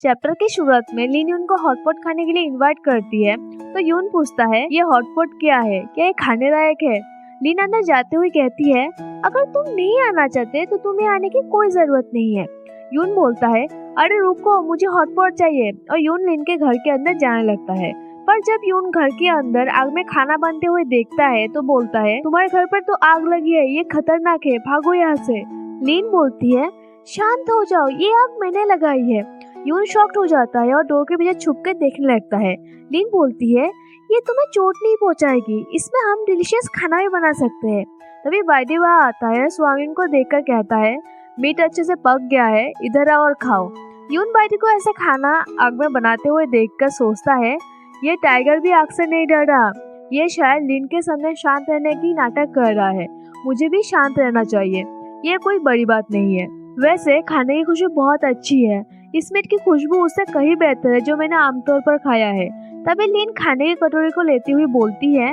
Chapter की शुरुआत में लिन यून को हॉटपॉट खाने के लिए इनवाइट करती है तो यून पूछता है ये हॉटपॉट क्या है, क्या ये खाने लायक है। लिन अंदर जाते हुए कहती है अगर तुम नहीं आना चाहते तो तुम्हें आने की कोई जरूरत नहीं है। यून बोलता है अरे रुको, मुझे हॉटपॉट चाहिए, और यून लिन के घर के अंदर जाने लगता है। पर जब यून घर के अंदर आग में खाना बनते हुए देखता है तो बोलता है तुम्हारे घर पर तो आग लगी है, ये खतरनाक है, भागो यहाँ से। लिन बोलती है शांत हो जाओ, ये आग मैंने लगाई है। यून शॉक्ड हो जाता है और डोर के पीछे छुप के देखने लगता है। लिन बोलती है ये तुम्हें चोट नहीं पहुंचाएगी, इसमें हम डिलीशियस खाना भी बना सकते हैं। तभी बाइडी वहाँ आता है, स्वांगिन को देखकर कहता है मीट अच्छे से पक गया है, इधर आओ और खाओ। यून बाइडी को ऐसे खाना आग में बनाते हुए देखकर सोचता है ये टाइगर भी आग से नहीं डर रहा, ये शायद लिन के सामने शांत रहने की नाटक कर रहा है, मुझे भी शांत रहना चाहिए, ये कोई बड़ी बात नहीं है। वैसे खाने की खुशबू बहुत अच्छी है, इस मीट की खुशबू उससे कहीं बेहतर है जो मैंने आमतौर पर खाया है। तभी लिन खाने की कटोरी को लेती हुई बोलती है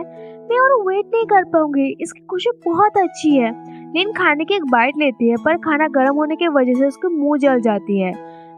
मैं और वेट नहीं कर पाऊंगी, इसकी खुशबू बहुत अच्छी है। लिन खाने की एक बाइट लेती है पर खाना गर्म होने की वजह से उसके मुंह जल जाती है।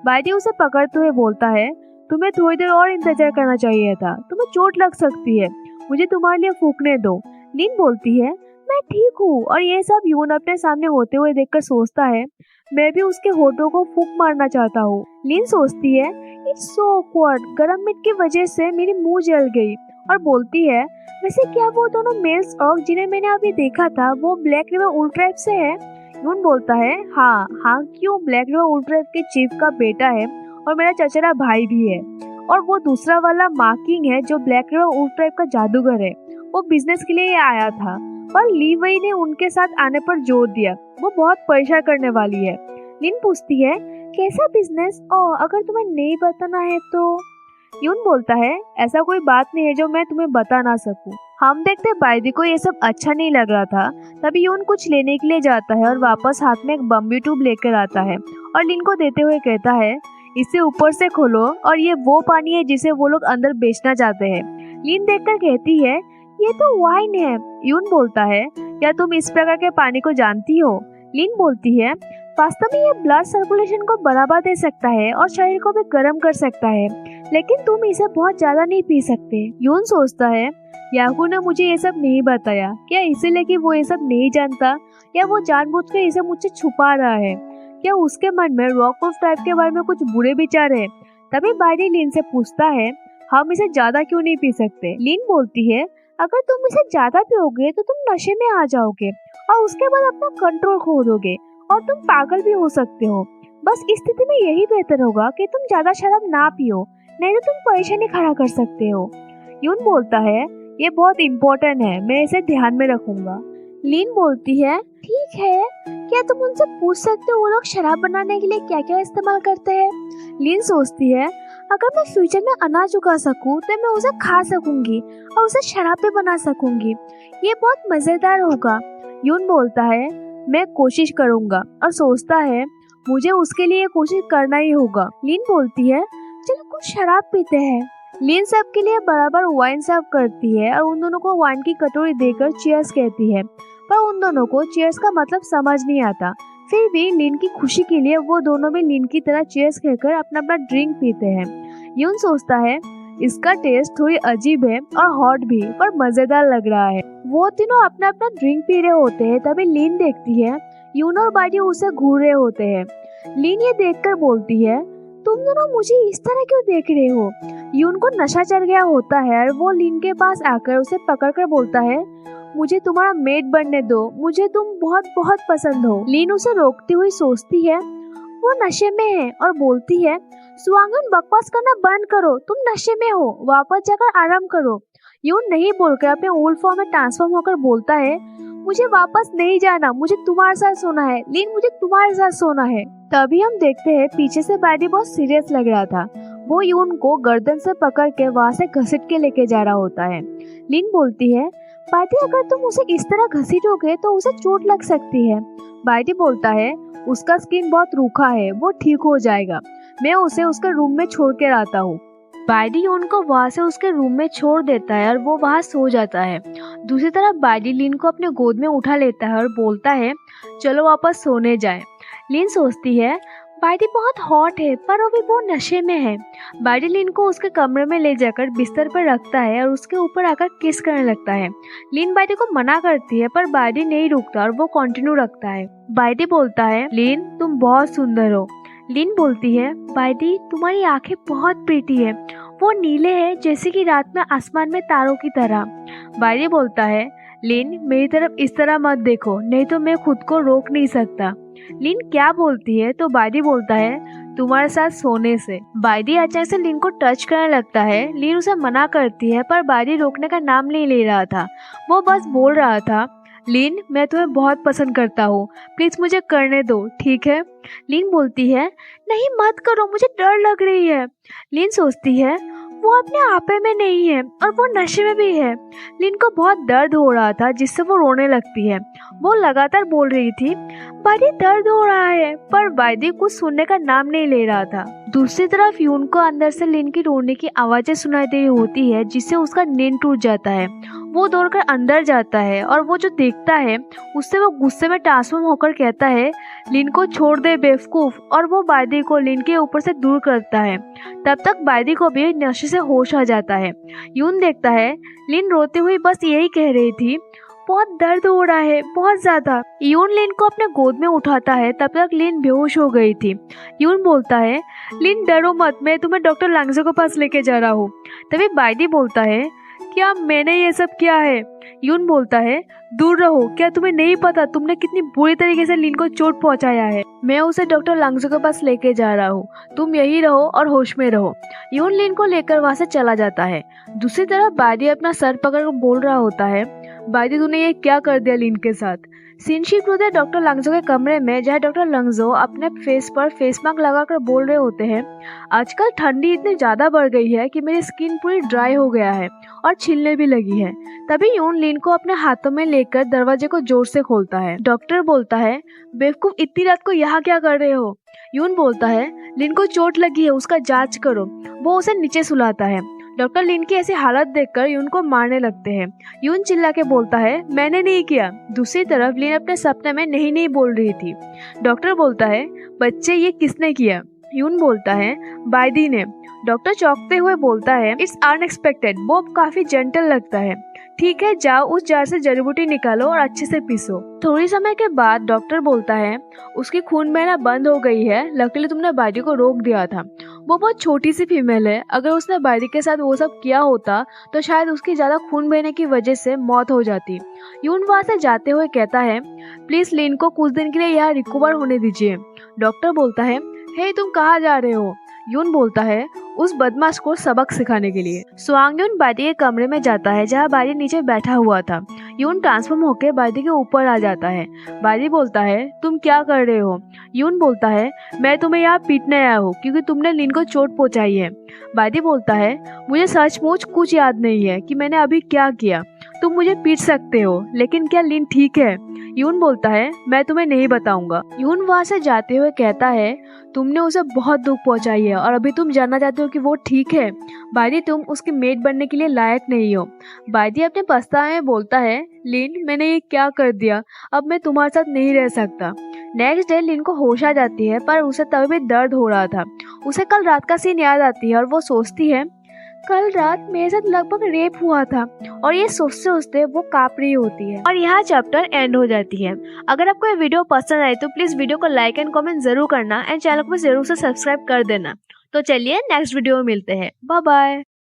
बाइडी उसे पकड़ते हुए बोलता है तुम्हें थोड़ी देर और इंतजार करना चाहिए था, तुम्हें चोट लग सकती है, मुझे तुम्हारे लिए फूकने दो। लिन बोलती है मैं ठीक हूँ, और ये सब यून अपने सामने होते हुए देखकर सोचता है मैं भी उसके होठों को फूंक मारना चाहता हूँ। लिन सोचती है इट्स सो ऑकवर्ड, गरम मीट की वजह से मेरी मुंह जल गई, और बोलती है वैसे क्या वो दोनों मेल्स ऑर्क जिन्हें मैंने अभी देखा था वो ब्लैक रिवर वुल्फ ट्राइब से है। यून बोलता है हाँ क्यों, ब्लैक रिवर वुल्फ ट्राइब के चीफ का बेटा है और मेरा चचेरा भाई भी है, और वो दूसरा वाला मार्किंग है जो ब्लैक रिवर वुल्फ ट्राइब का जादूगर है, वो बिजनेस के लिए आया था, पर ली वई ने उनके साथ आने पर जोर दिया, वो बहुत परेशान करने वाली है। लिन पूछती है कैसा बिजनेस, अगर तुम्हें नहीं बताना है तो। यून बोलता है ऐसा कोई बात नहीं है जो मैं तुम्हें बता ना सकूं। हम देखते बाइडी को ये सब अच्छा नहीं लग रहा था। तभी यून कुछ लेने के लिए जाता है और वापस हाथ में एक बम्बी ट्यूब लेकर आता है और लिन को देते हुए कहता है इसे ऊपर से खोलो और ये वो पानी है जिसे वो लोग अंदर बेचना चाहते हैं। लिन देखकर कहती है ये तो वाइन है। यून बोलता है क्या तुम इस प्रकार के पानी को जानती हो। लिन बोलती है वास्तव में ये ब्लड सर्कुलेशन को बढ़ावा दे सकता है और शरीर को भी गर्म कर सकता है, लेकिन तुम इसे बहुत ज्यादा नहीं पी सकते। यून सोचता है याहू ने मुझे ये सब नहीं बताया, क्या इसीलिए कि वो ये सब नहीं जानता, या वो जानबूझकर इसे मुझसे छुपा रहा है, क्या उसके मन में रॉकवुल्फ टाइप के बारे में कुछ बुरे विचार है। तभी बाइडी लिन से पूछता है हम इसे ज्यादा क्यों नहीं पी सकते। लिन बोलती है अगर तुम इसे ज्यादा पियोगे तो तुम नशे में आ जाओगे और उसके बाद अपना कंट्रोल खो दोगे और तुम पागल भी हो सकते हो। बस इस स्थिति में यही बेहतर होगा कि तुम ज्यादा शराब ना पियो, नहीं तो तुम परेशानी खड़ा कर सकते हो। यून बोलता है ये बहुत इम्पोर्टेंट है, मैं इसे ध्यान में रखूंगा। लिन बोलती है ठीक है, क्या तुम उनसे पूछ सकते हो वो लोग शराब बनाने के लिए क्या क्या इस्तेमाल करते हैं। लिन सोचती है अगर मैं फ्यूचर में अनाज उगा सकूं तो मैं उसे खा सकूंगी और उसे शराब भी बना सकूंगी, ये बहुत मजेदार होगा। यून बोलता है मैं कोशिश करूंगा, और सोचता है मुझे उसके लिए कोशिश करना ही होगा। लिन बोलती है चलो कुछ शराब पीते हैं। लिन सबके लिए बराबर वाइन सर्व करती है और उन दोनों को वाइन की कटोरी देकर चीयर्स कहती है, पर उन दोनों को चीयर्स का मतलब समझ नहीं आता। फिर भी लिन की खुशी के लिए वो दोनों भी लिन की तरह चीयर्स कहकर अपना अपना ड्रिंक पीते हैं। यून सोचता है इसका टेस्ट थोड़ी अजीब है और हॉट भी, पर मजेदार लग रहा है। वो तीनों अपना अपना ड्रिंक पी रहे होते हैं। तभी लिन देखती है यून और बाइडी उसे घूर रहे होते हैं। लिन ये देखकर बोलती है तुम दोनों मुझे इस तरह क्यों देख रहे हो। यून को नशा चढ़ गया होता है और वो लिन के पास आकर उसे पकड़कर बोलता है मुझे तुम्हारा मेट बनने दो, मुझे तुम बहुत बहुत पसंद हो। लिन उसे रोकती हुई सोचती है वो नशे में है और बोलती है स्वांगन बकवास करना बंद करो, तुम नशे में हो, वापस जाकर आराम करो। यून नहीं बोलकर अपने वुल्फ फॉर्म में ट्रांसफॉर्म होकर बोलता है मुझे वापस नहीं जाना, मुझे तुम्हारे साथ सोना है। लिन मुझे तुम्हारे साथ सोना है। तभी हम देखते हैं पीछे से बाइडी बहुत सीरियस लग रहा था। वो यून को गर्दन से पकड़ के वहाँ से घसीट के लेके जा रहा होता है। लिन बोलती है बाइडी अगर तुम उसे इस तरह घसीटोगे तो उसे चोट लग सकती है। बाइडी बोलता है उसका स्किन बहुत रूखा है, वो ठीक हो जाएगा, मैं उसे उसके रूम में छोड़ कर आता हूँ। बाइडी उनको वहाँ से उसके रूम में छोड़ देता है और वो वहाँ सो जाता है। दूसरी तरफ बाइडी लिन को अपने गोद में उठा लेता है और बोलता है चलो वापस सोने जाए। लिन सोचती है बाइडी बहुत हॉट है पर अभी वो नशे में है। बाइडी लिन को उसके कमरे में ले जाकर बिस्तर पर रखता है और उसके ऊपर आकर किस करने लगता है। लिन बाइडी को मना करती है पर बाइडी नहीं रुकता और वो कंटिन्यू रखता है। बाइडी बोलता है, लिन तुम बहुत सुंदर हो। लिन बोलती है, बाइडी तुम्हारी आंखें बहुत प्रीटी है, वो नीले है जैसे कि रात में आसमान में तारों की तरह। बाइडी बोलता है, लिन मेरी तरफ इस तरह मत देखो, नहीं तो मैं खुद को रोक नहीं सकता। लिन क्या बोलती है तो बाइडी बोलता है, तुम्हारे साथ सोने से। बाइडी अचानक से लिन को टच करने लगता है। लिन उसे मना करती है पर बाइडी रोकने का नाम नहीं ले रहा था, वो बस बोल रहा था, लिन मैं तुम्हें बहुत पसंद करता हूँ, प्लीज मुझे करने दो, ठीक है। लिन बोलती है, नहीं मत करो, मुझे डर लग रही है। लिन सोचती है वो अपने आपे में नहीं है और वो नशे में भी है। लिन को बहुत दर्द हो रहा था जिससे वो रोने लगती है। वो लगातार बोल रही थी, बाइडी दर्द हो रहा है, पर बाइडी कुछ सुनने का नाम नहीं ले रहा था। दूसरी तरफ यून को अंदर से लिन की रोने की आवाजें सुनाई दे रही होती है जिससे उसका नींद टूट जाता है। वो दौड़कर अंदर जाता है और वो जो देखता है उससे वो गुस्से में ट्रांसफॉर्म होकर कहता है, लिन को छोड़ दे बेवकूफ, और वो बाइडी को लिन के ऊपर से दूर करता है। तब तक बाइडी को भी नशे से होश आ जाता है। यून देखता है लिन रोती हुई बस यही कह रही थी, बहुत दर्द हो रहा है, बहुत ज्यादा। यून लिन को अपने गोद में उठाता है। तब तक लिन बेहोश हो गई थी। यून बोलता है, लिन डरो मत, मैं तुम्हें डॉक्टर लांगजो के पास लेके जा रहा हूँ। तभी बाइडी बोलता है, क्या मैंने ये सब किया है? यून बोलता है, दूर रहो, क्या तुम्हें नहीं पता तुमने कितनी बुरी तरीके से लिन को चोट पहुंचाया है। मैं उसे डॉक्टर लांगजो के पास लेके जा रहा हूँ, तुम यही रहो और होश में रहो। यून लिन को लेकर वहां से चला जाता है। दूसरी तरफ बाइडी अपना सर पकड़ बोल रहा होता है, बाइडी तूने ये क्या कर दिया लिन के साथ। सीन शिफ्ट होते हैं डॉक्टर लांगजो के कमरे में, जहाँ डॉक्टर लांगजो अपने फेस पर फेस मास्क लगाकर बोल रहे होते हैं, आजकल ठंडी इतनी ज्यादा बढ़ गई है कि मेरी स्किन पूरी ड्राई हो गया है और छिलने भी लगी है। तभी यून लिन को अपने हाथों में लेकर दरवाजे को जोर से खोलता है। डॉक्टर बोलता है, बेवकूफ इतनी रात को यहाँ क्या कर रहे हो? यून बोलता है, लिन को चोट लगी है, उसका जांच करो। वो उसे नीचे सुलाता है। डॉक्टर लिन की ऐसी हालत देखकर यून को मारने लगते हैं। यून चिल्ला के बोलता है, मैंने नहीं किया। दूसरी तरफ लिन अपने सपने में नहीं बोल रही थी। डॉक्टर बोलता है, बच्चे ये किसने किया? यून बोलता है, बाइडी ने। डॉक्टर चौंकते हुए बोलता है, इट्स अनएक्सपेक्टेड। वो काफी जेंटल लगता है। ठीक है, जाओ उस जार से जड़ी बूटी निकालो और अच्छे से पीसो। थोड़ी समय के बाद डॉक्टर बोलता है, उसकी खून बहना बंद हो गई है, लकीली तुमने बाइडी को रोक दिया था। वो बहुत छोटी सी फीमेल है, अगर उसने बाइडी के साथ वो सब किया होता तो शायद उसकी ज्यादा खून बहने की वजह से मौत हो जाती। यून वहां से जाते हुए कहता है, प्लीज लिन को कुछ दिन के लिए यहाँ रिकवर होने दीजिए। डॉक्टर बोलता है, हे तुम कहाँ जा रहे हो? यून बोलता है, उस बदमाश को सबक सिखाने के लिए। स्वांग यून बाइडी के कमरे में जाता है जहाँ बाइडी नीचे बैठा हुआ था। यून ट्रांसफॉर्म होकर बाइडी के ऊपर आ जाता है। बाइडी बोलता है, तुम क्या कर रहे हो? यून बोलता है, मैं तुम्हें यहाँ पीटने आया हूँ क्योंकि तुमने लिन को चोट पहुँचाई है। बाइडी बोलता है, मुझे सचमुच कुछ याद नहीं है कि मैंने अभी क्या किया। तुम मुझे पीट सकते हो, लेकिन क्या लिन ठीक है? यून बोलता है, मैं तुम्हें नहीं बताऊंगा। यून वहां से जाते हुए कहता है, तुमने उसे बहुत दुख पहुंचाई है और अभी तुम जानना चाहते हो कि वो ठीक है। बाइडी तुम उसकी मेट बनने के लिए लायक नहीं हो। बाइडी अपने पछतावे में बोलता है, लिन मैंने ये क्या कर दिया, अब मैं तुम्हारे साथ नहीं रह सकता। नेक्स्ट डे लिन को होश आ जाती है पर उसे तभी भी दर्द हो रहा था। उसे कल रात का सीन याद आती है और वो सोचती है, कल रात मेरे साथ लगभग रेप हुआ था, और ये सोचते सोचते वो कांप रही होती है। और यहाँ चैप्टर एंड हो जाती है। अगर आपको ये वीडियो पसंद आए तो प्लीज वीडियो को लाइक एंड कमेंट जरूर करना एंड चैनल को जरूर से सब्सक्राइब कर देना। तो चलिए नेक्स्ट वीडियो में मिलते हैं। Bye bye.